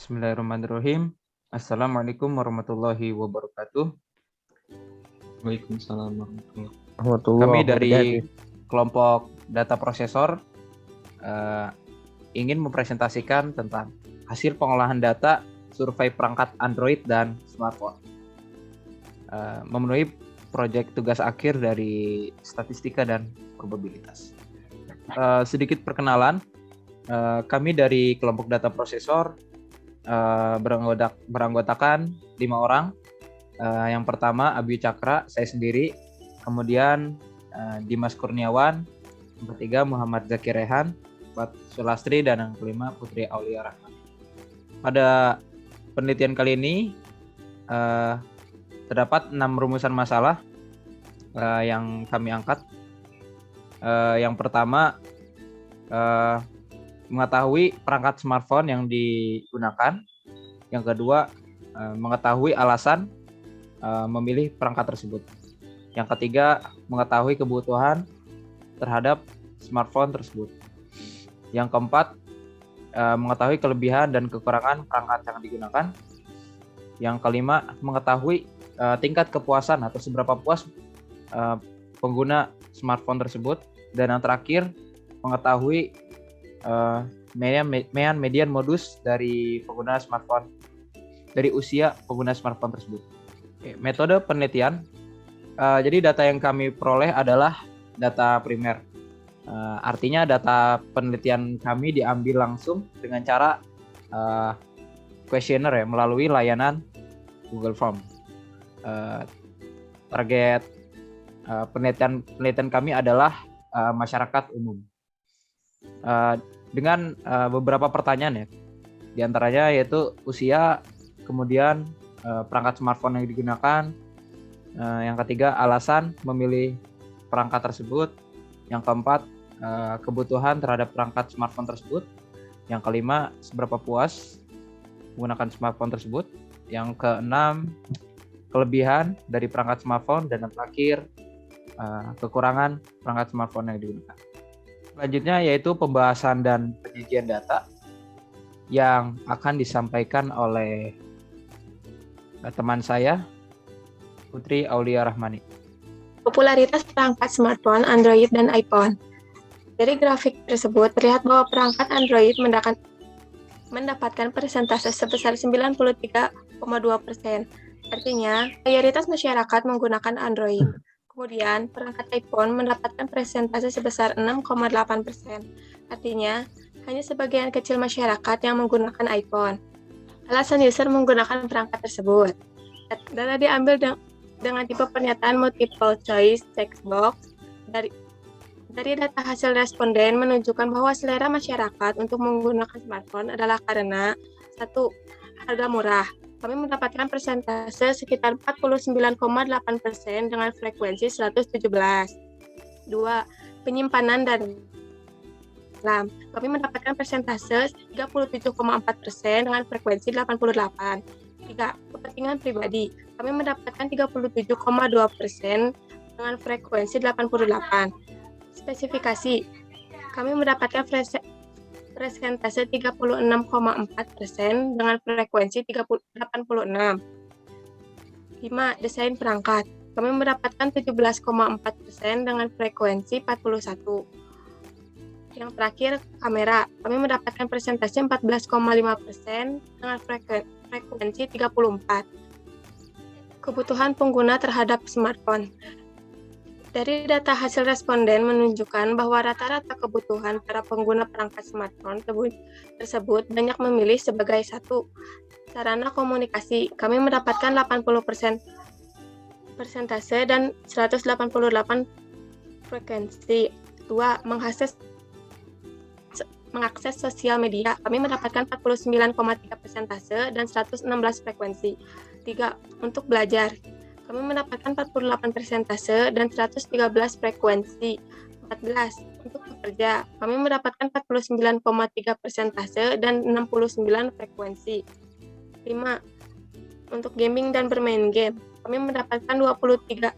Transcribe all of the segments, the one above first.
Bismillahirrahmanirrahim. Assalamualaikum warahmatullahi wabarakatuh. Waalaikumsalam warahmatullahi Kami dari wabarakatuh. kelompok data prosesor ingin mempresentasikan tentang hasil pengolahan data survei perangkat Android dan smartphone. Memenuhi proyek tugas akhir dari statistika dan probabilitas. Sedikit perkenalan, kami dari kelompok data prosesor beranggotakan 5 orang. Yang pertama Abi Cakra, saya sendiri, kemudian Dimas Kurniawan, yang ketiga Muhammad Zakir Rehan, Pat Sulastri, dan yang kelima Putri Aulia Rahman. Pada penelitian kali ini terdapat 6 rumusan masalah yang kami angkat. Yang pertama, mengetahui perangkat smartphone yang digunakan. Yang kedua, mengetahui alasan memilih perangkat tersebut. Yang ketiga, mengetahui kebutuhan terhadap smartphone tersebut. Yang keempat, mengetahui kelebihan dan kekurangan perangkat yang digunakan. Yang kelima, mengetahui tingkat kepuasan atau seberapa puas pengguna smartphone tersebut. Dan yang terakhir, mengetahui median modus dari pengguna smartphone, dari usia pengguna smartphone tersebut. Metode penelitian, jadi data yang kami peroleh adalah data primer. Artinya data penelitian kami diambil langsung dengan cara kuesioner melalui layanan Google Form. Target penelitian kami adalah masyarakat umum. Dengan beberapa pertanyaan ya, diantaranya yaitu usia, kemudian perangkat smartphone yang digunakan, yang ketiga alasan memilih perangkat tersebut, yang keempat kebutuhan terhadap perangkat smartphone tersebut, yang kelima seberapa puas menggunakan smartphone tersebut, yang keenam kelebihan dari perangkat smartphone, dan yang terakhir kekurangan perangkat smartphone yang digunakan. Selanjutnya yaitu pembahasan dan penyajian data yang akan disampaikan oleh teman saya, Putri Aulia Rahmani. Popularitas perangkat smartphone, Android, dan iPhone. Dari grafik tersebut terlihat bahwa perangkat Android mendapatkan persentase sebesar 93,2%. Artinya, mayoritas masyarakat menggunakan Android. Kemudian, perangkat iPhone mendapatkan persentase sebesar 6,8%. Artinya, hanya sebagian kecil masyarakat yang menggunakan iPhone. Alasan user menggunakan perangkat tersebut. Data diambil dengan tipe pernyataan multiple choice text box. Dari data hasil responden menunjukkan bahwa selera masyarakat untuk menggunakan smartphone adalah karena 1. Harga murah. Kami mendapatkan persentase sekitar 49,8% dengan frekuensi 117. 2. Penyimpanan dan RAM. Kami mendapatkan persentase 37,4% dengan frekuensi 88. 3. Kepentingan pribadi. Kami mendapatkan 37,2% dengan frekuensi 88. Spesifikasi. Kami mendapatkan persentase 36,4% dengan frekuensi 86. 5. Desain perangkat. Kami mendapatkan 17,4% dengan frekuensi 41. Yang terakhir, kamera. Kami mendapatkan persentase 14,5% dengan frekuensi 34. Kebutuhan pengguna terhadap smartphone. Dari data hasil responden menunjukkan bahwa rata-rata kebutuhan para pengguna perangkat smartphone tersebut banyak memilih sebagai 1. Sarana komunikasi. Kami mendapatkan 80% persentase dan 188 frekuensi. 2. Mengakses sosial media. Kami mendapatkan 49,3 persentase dan 116 frekuensi. 3. Untuk belajar. Kami mendapatkan 48 persentase dan 113 frekuensi. 14. Untuk bekerja. Kami mendapatkan 49,3 persentase dan 69 frekuensi. 5. Untuk gaming dan bermain game. Kami mendapatkan 23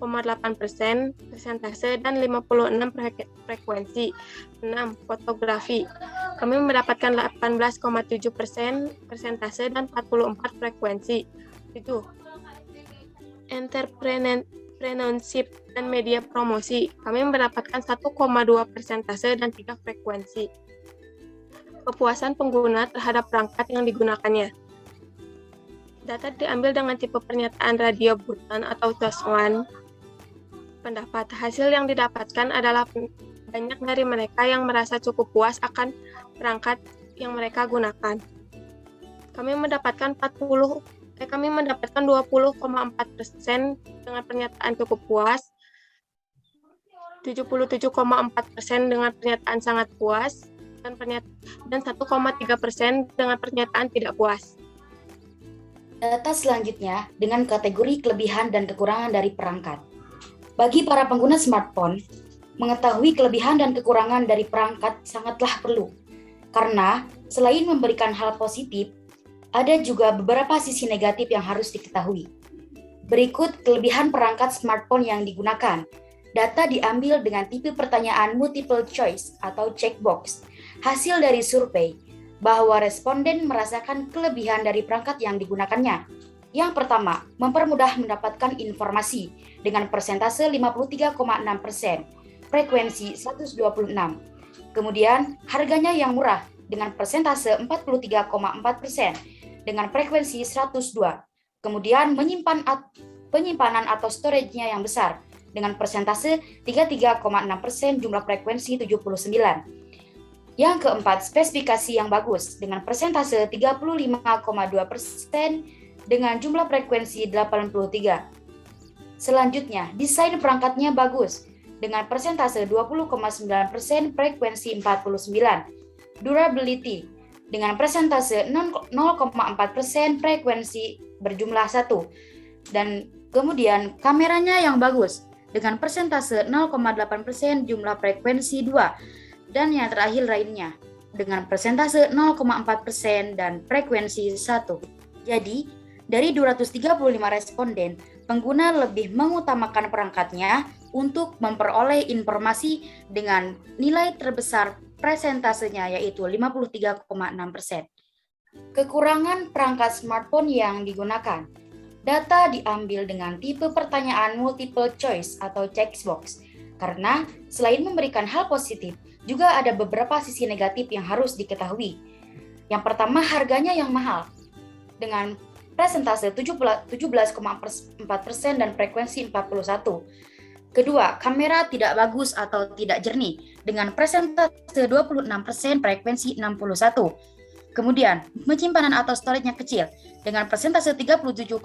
persentase dan 56 frekuensi. 6. Fotografi. Kami mendapatkan 18,7 persentase dan 44 frekuensi. 7. Entrepreneurship dan media promosi. Kami mendapatkan 1,2 persentase dan 3 frekuensi. Kepuasan pengguna terhadap perangkat yang digunakannya. Data diambil dengan tipe pernyataan radio Burton atau Toswan. Pendapat hasil yang didapatkan adalah banyak dari mereka yang merasa cukup puas akan perangkat yang mereka gunakan. Kami mendapatkan 20,4% dengan pernyataan cukup puas, 77,4% dengan pernyataan sangat puas, dan 1,3% dengan pernyataan tidak puas. Data selanjutnya dengan kategori kelebihan dan kekurangan dari perangkat. Bagi para pengguna smartphone, mengetahui kelebihan dan kekurangan dari perangkat sangatlah perlu. Karena selain memberikan hal positif, ada juga beberapa sisi negatif yang harus diketahui. Berikut kelebihan perangkat smartphone yang digunakan. Data diambil dengan tipe pertanyaan multiple choice atau checkbox. Hasil dari survei bahwa responden merasakan kelebihan dari perangkat yang digunakannya. Yang pertama, mempermudah mendapatkan informasi dengan persentase 53,6%, frekuensi 126. Kemudian, harganya yang murah dengan persentase 43,4%, dengan frekuensi 102. Kemudian, penyimpanan atau storage-nya yang besar dengan persentase 33,6%, jumlah frekuensi 79. Yang keempat, spesifikasi yang bagus dengan persentase 35,2% dengan jumlah frekuensi 83. Selanjutnya, desain perangkatnya bagus dengan persentase 20,9%, frekuensi 49. Durability dengan persentase 0,4%, frekuensi berjumlah 1. Dan kemudian kameranya yang bagus dengan persentase 0,8%, jumlah frekuensi 2. Dan yang terakhir lainnya dengan persentase 0,4% dan frekuensi 1. Jadi, dari 235 responden, pengguna lebih mengutamakan perangkatnya untuk memperoleh informasi dengan nilai terbesar presentasenya yaitu 53,6%. Kekurangan perangkat smartphone yang digunakan. Data diambil dengan tipe pertanyaan multiple choice atau checkbox. Karena selain memberikan hal positif, juga ada beberapa sisi negatif yang harus diketahui. Yang pertama, harganya yang mahal dengan presentase 17,4% dan frekuensi 41. Kedua, kamera tidak bagus atau tidak jernih dengan presentase 26%, frekuensi 61. Kemudian, penyimpanan atau storage-nya kecil dengan persentase 37,4%,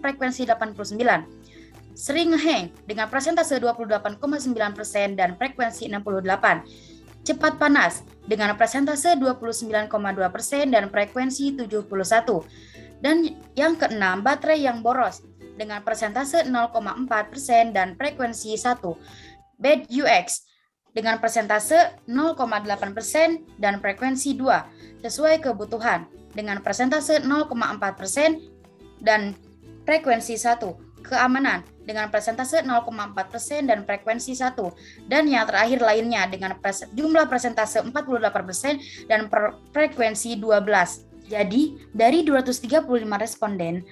frekuensi 89. Sering hang dengan persentase 28,9% dan frekuensi 68. Cepat panas dengan persentase 29,2% dan frekuensi 71. Dan yang keenam, baterai yang boros dengan persentase 0,4% dan frekuensi 1. Bad UX dengan persentase 0,8% dan frekuensi 2 sesuai kebutuhan dengan persentase 0,4% dan frekuensi 1. Keamanan dengan persentase 0,4% dan frekuensi 1. Dan yang terakhir lainnya dengan jumlah persentase 48% dan frekuensi 12. Jadi, dari 235 responden,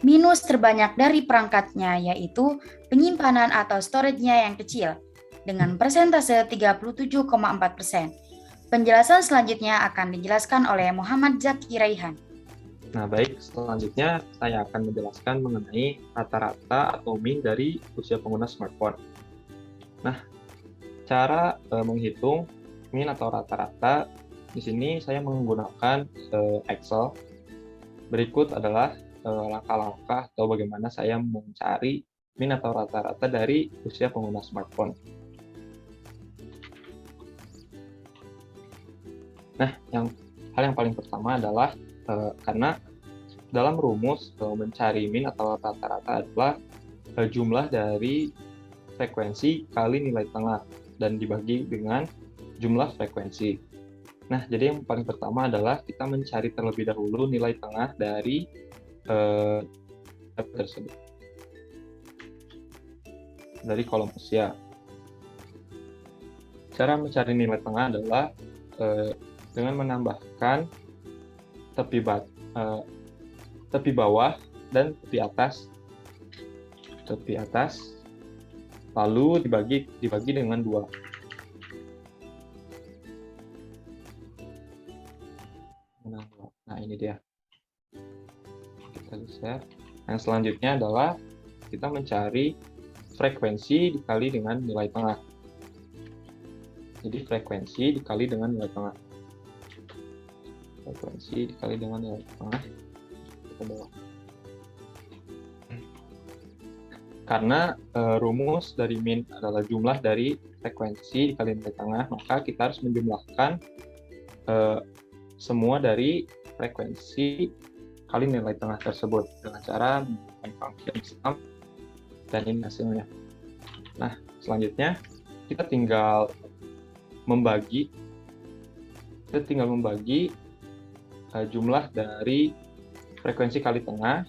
minus terbanyak dari perangkatnya yaitu penyimpanan atau storage-nya yang kecil dengan persentase 37,4%. Penjelasan selanjutnya akan dijelaskan oleh Muhammad Zaki Raihan. Nah, baik, selanjutnya saya akan menjelaskan mengenai rata-rata atau mean dari usia pengguna smartphone. Nah, cara menghitung mean atau rata-rata, di sini saya menggunakan Excel. Berikut adalah langkah-langkah atau bagaimana saya mencari mean atau rata-rata dari usia pengguna smartphone. Nah, hal yang paling pertama adalah karena dalam rumus mencari mean atau rata-rata adalah jumlah dari frekuensi kali nilai tengah dan dibagi dengan jumlah frekuensi. Nah, jadi yang paling pertama adalah kita mencari terlebih dahulu nilai tengah dari tersebut. dari kolom usia. Cara mencari nilai tengah adalah dengan menambahkan tepi bawah dan tepi atas, lalu dibagi dengan 2. Nah, ini dia. Kita lihat. Yang selanjutnya adalah kita mencari frekuensi dikali dengan nilai tengah. Jadi frekuensi dikali dengan nilai tengah. Frekuensi dikali dengan nilai tengah. Kita bawa. Karena rumus dari min adalah jumlah dari frekuensi dikali nilai tengah, maka kita harus menjumlahkan semua dari frekuensi kali nilai tengah tersebut dengan cara menggunakan function sum, dan ini hasilnya. Nah, selanjutnya kita tinggal membagi jumlah dari frekuensi kali tengah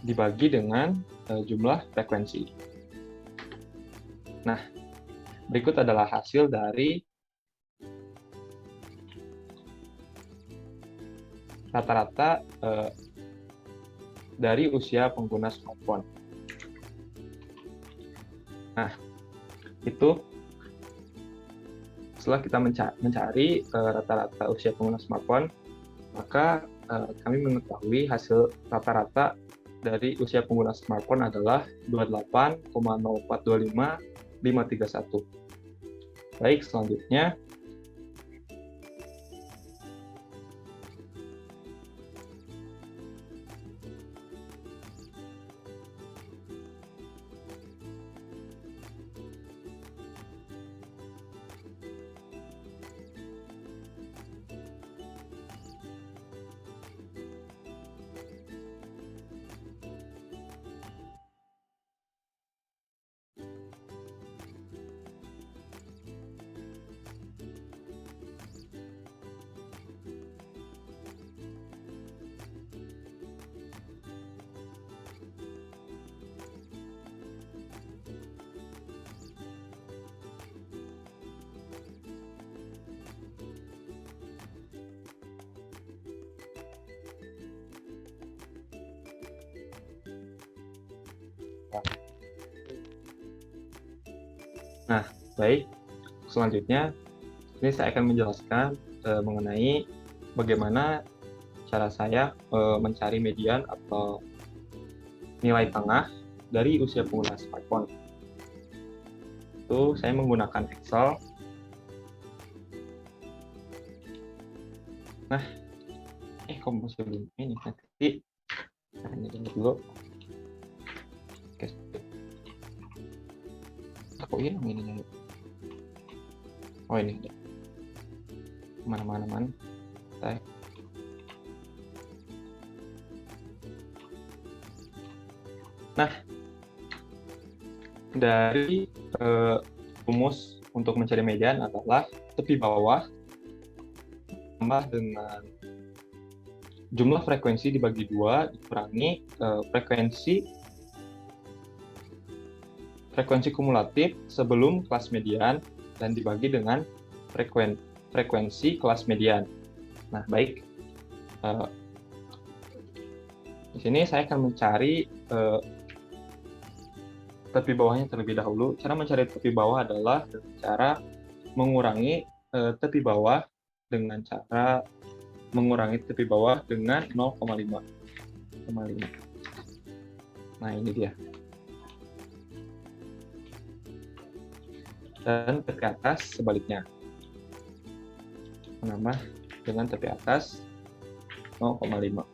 dibagi dengan jumlah frekuensi. Nah, berikut adalah hasil dari rata-rata dari usia pengguna smartphone. Nah, itu setelah kita mencari rata-rata usia pengguna smartphone, maka kami mengetahui hasil rata-rata dari usia pengguna smartphone adalah 28,0425,531. Baik, selanjutnya Nah, baik. Selanjutnya, ini saya akan menjelaskan mengenai bagaimana cara saya mencari median atau nilai tengah dari usia pengguna smartphone. Itu saya menggunakan Excel. Nah, kok masih belum ini? Nanti ini dulu. Oke. Kok hilang ininya? Oh, ini ada. Mana. Nah, dari rumus untuk mencari median adalah tepi bawah tambah dengan jumlah frekuensi dibagi 2 dikurangi frekuensi kumulatif sebelum kelas median dan dibagi dengan frekuensi kelas median. Nah, baik. Di sini saya akan mencari tepi bawahnya terlebih dahulu. Cara mencari tepi bawah adalah dengan cara mengurangi tepi bawah dengan cara mengurangi tepi bawah dengan 0,5. Nah, ini dia. Dan tepi atas sebaliknya. Menambah dengan tepi atas 0,5.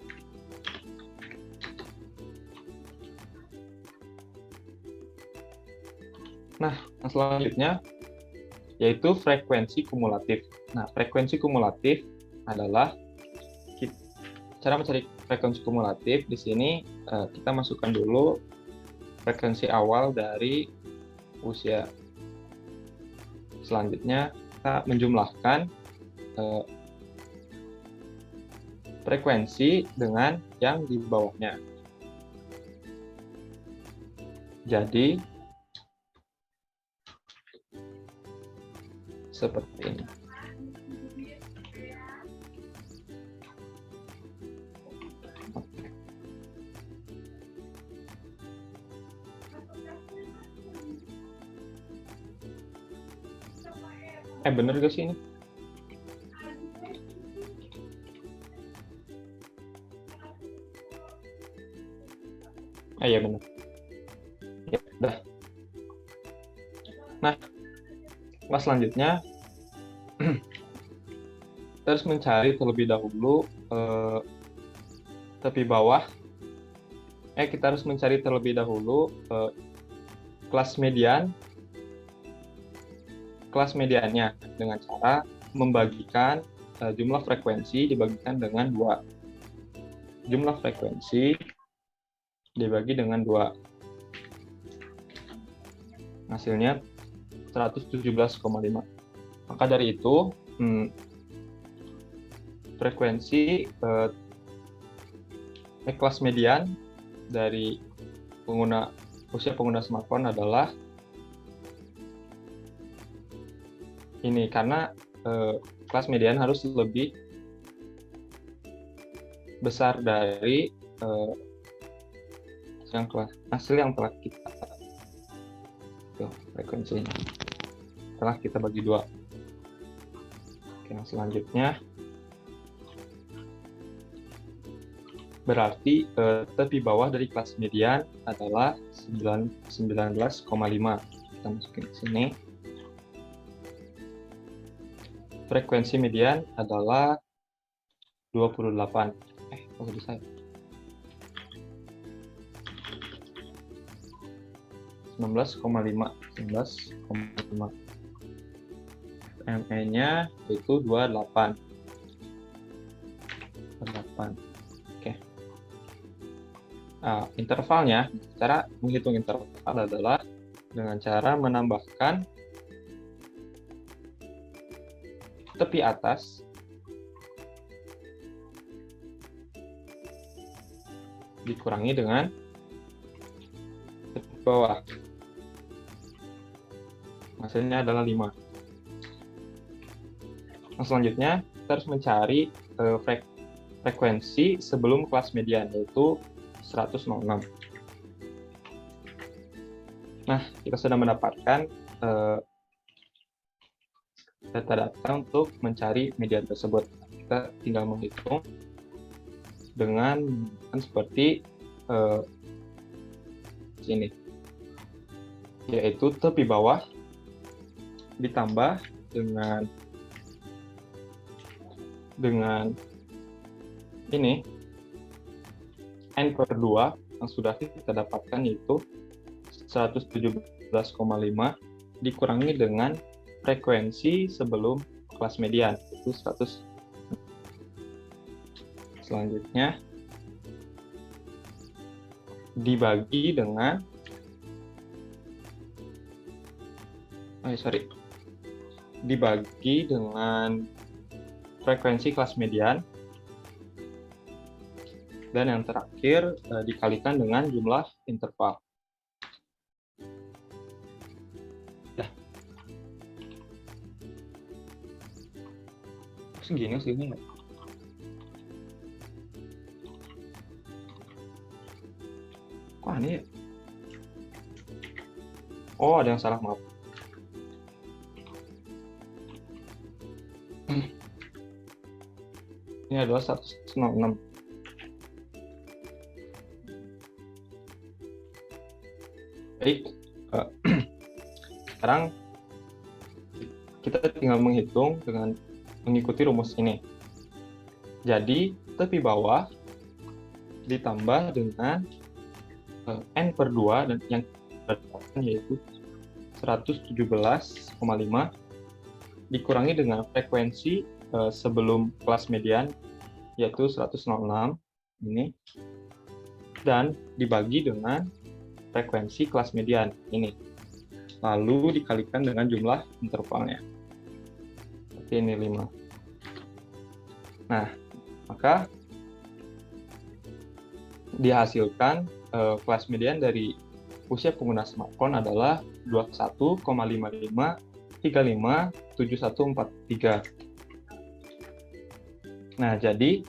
Nah, yang selanjutnya yaitu frekuensi kumulatif. Nah, frekuensi kumulatif adalah cara mencari frekuensi kumulatif. Di sini kita masukkan dulu frekuensi awal dari usia. Selanjutnya kita menjumlahkan frekuensi dengan yang di bawahnya. Jadi seperti ini. Bener gak sih ini? Iya benar. Ya, udah. Nah, kelas selanjutnya kita harus mencari terlebih dahulu tepi bawah. Kita harus mencari terlebih dahulu kelas mediannya dengan cara membagikan jumlah frekuensi dibagikan dengan 2. Jumlah frekuensi dibagi dengan 2. Hasilnya 117,5. Maka dari itu, frekuensi kelas median dari usia pengguna smartphone adalah ini, karena kelas median harus lebih besar dari hasil yang telah kita frekuensinya telah kita bagi 2. Oke, yang selanjutnya berarti tepi bawah dari kelas median adalah 19,5. Kita masukin ke sini. Frekuensi median adalah 28. Kok bisa ya? 19,5. ME-nya itu 28. Oke. Intervalnya, cara menghitung interval adalah dengan cara menambahkan tepi atas dikurangi dengan tepi bawah. Hasilnya adalah 5. Nah, selanjutnya kita harus mencari frekuensi sebelum kelas median, yaitu 106. Nah, kita sudah mendapatkan data-data untuk mencari median tersebut. Kita tinggal menghitung dengan seperti sini, yaitu tepi bawah ditambah dengan ini N/2 yang sudah kita dapatkan, yaitu 117,5 dikurangi dengan frekuensi sebelum kelas median, itu 100. Selanjutnya dibagi dengan frekuensi kelas median, dan yang terakhir dikalikan dengan jumlah interval. Segini ya. Kok aneh ya? Oh, ada yang salah, maaf. Ini adalah 106. Baik, sekarang kita tinggal menghitung dengan mengikuti rumus ini. Jadi, tepi bawah ditambah dengan N/2 dan yang berdasarkan yaitu 117,5 dikurangi dengan frekuensi sebelum kelas median yaitu 106 ini, dan dibagi dengan frekuensi kelas median ini, lalu dikalikan dengan jumlah intervalnya. Seperti ini 5. Nah, maka dihasilkan kelas median dari usia pengguna smartphone adalah 21,55 357143. Nah, jadi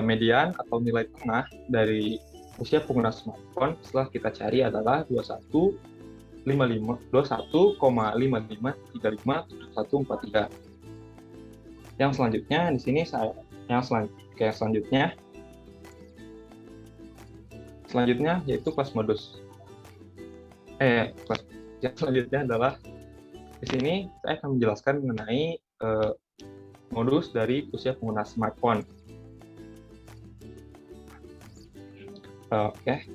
median atau nilai tengah dari usia pengguna smartphone setelah kita cari adalah 21,55357143. Yang selanjutnya di sini selanjutnya yaitu kelas modus. Yang selanjutnya adalah di sini saya akan menjelaskan mengenai modus dari usia pengguna smartphone.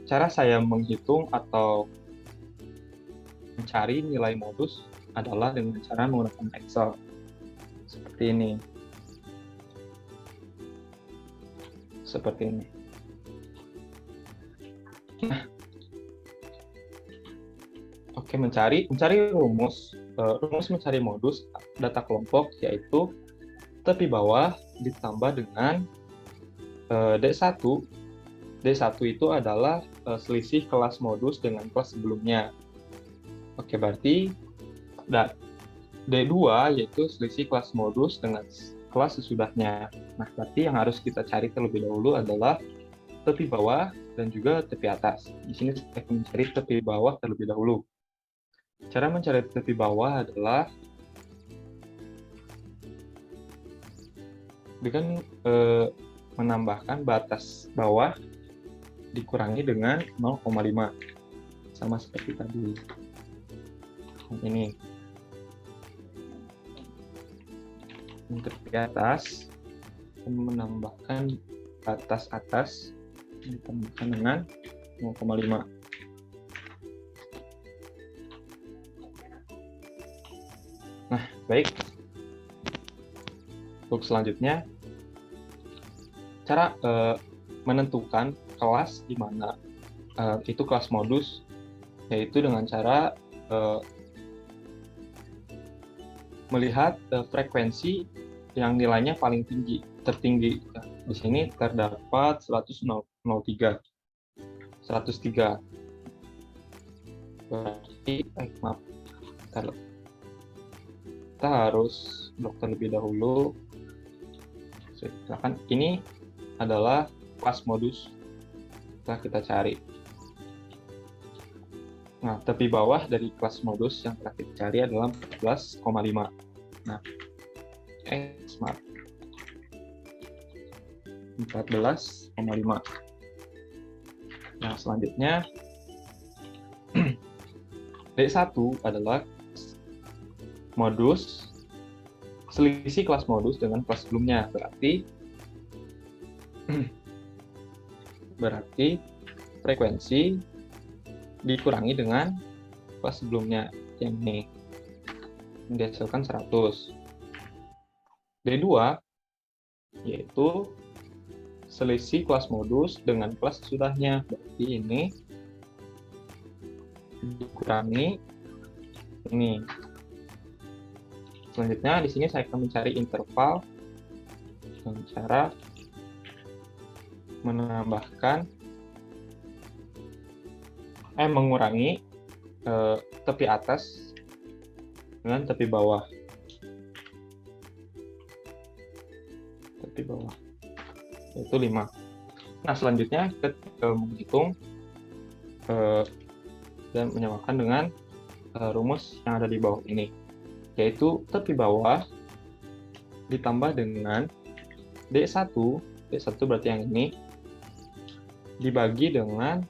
Cara saya menghitung atau mencari nilai modus adalah dengan cara menggunakan Excel. Seperti ini. Nah, mencari rumus mencari modus data kelompok yaitu tepi bawah ditambah dengan D1. D1 itu adalah selisih kelas modus dengan kelas sebelumnya. Berarti D2 yaitu selisih kelas modus dengan kelas sesudahnya. Nah, berarti yang harus kita cari terlebih dahulu adalah tepi bawah dan juga tepi atas. Di sini saya akan mencari tepi bawah terlebih dahulu. Cara mencari tepi bawah adalah dengan menambahkan batas bawah dikurangi dengan 0,5 sama seperti tadi. Ini untuk di atas menambahkan batas atas ditambahkan dengan 0,5. Nah, baik. Untuk selanjutnya cara menentukan kelas di mana itu kelas modus, yaitu dengan cara melihat frekuensi yang nilainya paling tertinggi. Di sini terdapat 103. Berarti, kita harus blok terlebih dahulu. Silakan, ini adalah kelas modus setelah kita cari. Nah, tepi bawah dari kelas modus yang telah kita cari adalah 14,5. Nah, smart 14,5. Nah, selanjutnya D1 adalah modus selisih kelas modus dengan kelas sebelumnya. Berarti frekuensi dikurangi dengan kelas sebelumnya yang ini dihasilkan 100. D2 yaitu selisih kelas modus dengan kelas sesudahnya. Berarti ini dikurangi ini. Selanjutnya di sini saya akan mencari interval dengan cara mengurangi tepi atas dengan tepi bawah. Yaitu 5. Nah, selanjutnya kita menghitung dan menyamakan dengan rumus yang ada di bawah ini, yaitu tepi bawah ditambah dengan D1 berarti yang ini, dibagi dengan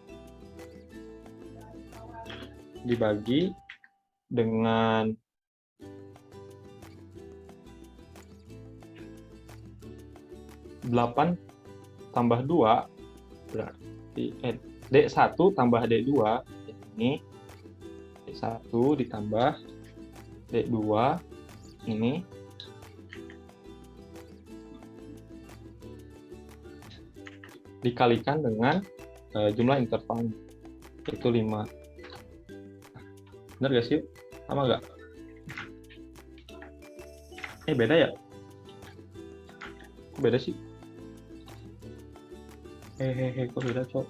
8 tambah 2 berarti D1 tambah D2 ini, D1 ditambah D2 ini dikalikan dengan jumlah interval, yaitu 5. Benar gak sih? Sama nggak? Beda ya? Kok beda sih? Kok beda, Cok?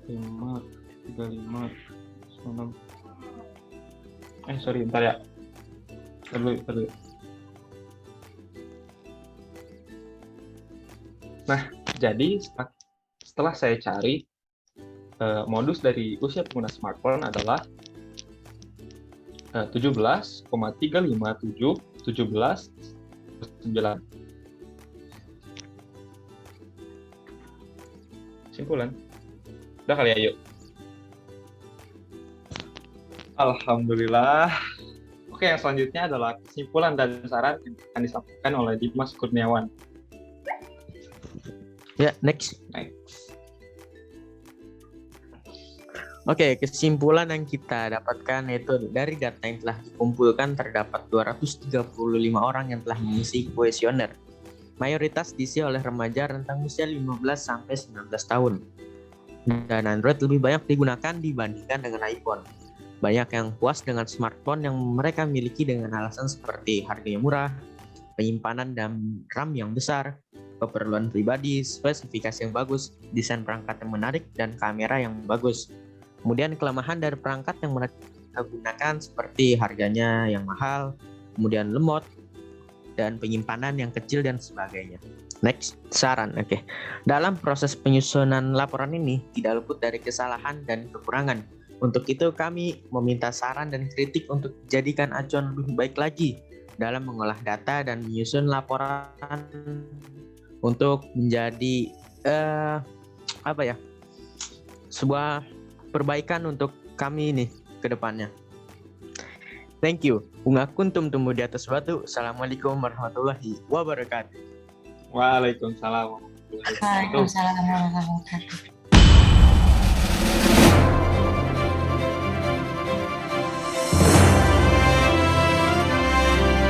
5, 35, 6. Sorry, bentar ya. Bentar dulu. Nah, jadi setelah saya cari, modus dari usia pengguna smartphone adalah 17,357,17,9. Simpulan. Udah kali ya, yuk. Alhamdulillah. Oke, yang selanjutnya adalah kesimpulan dan saran yang akan disampaikan oleh Dimas Kurniawan. Ya, next. Next. Oke, kesimpulan yang kita dapatkan yaitu dari data yang telah dikumpulkan terdapat 235 orang yang telah mengisi kuesioner. Mayoritas diisi oleh remaja rentang usia 15 sampai 19 tahun. Dan Android lebih banyak digunakan dibandingkan dengan iPhone. Banyak yang puas dengan smartphone yang mereka miliki dengan alasan seperti harganya murah, penyimpanan dan RAM yang besar, keperluan pribadi, spesifikasi yang bagus, desain perangkat yang menarik, dan kamera yang bagus. Kemudian kelemahan dari perangkat yang mereka gunakan seperti harganya yang mahal, kemudian lemot, dan penyimpanan yang kecil dan sebagainya. Next, saran. Oke. Dalam proses penyusunan laporan ini tidak luput dari kesalahan dan kekurangan. Untuk itu kami meminta saran dan kritik untuk dijadikan acuan lebih baik lagi dalam mengolah data dan menyusun laporan untuk menjadi sebuah perbaikan untuk kami ini ke depannya. Thank you. Unga kuntum tumbuh di atas batu. Assalamualaikum warahmatullahi wabarakatuh. Waalaikumsalam warahmatullahi wabarakatuh. Waalaikumsalam warahmatullahi wabarakatuh.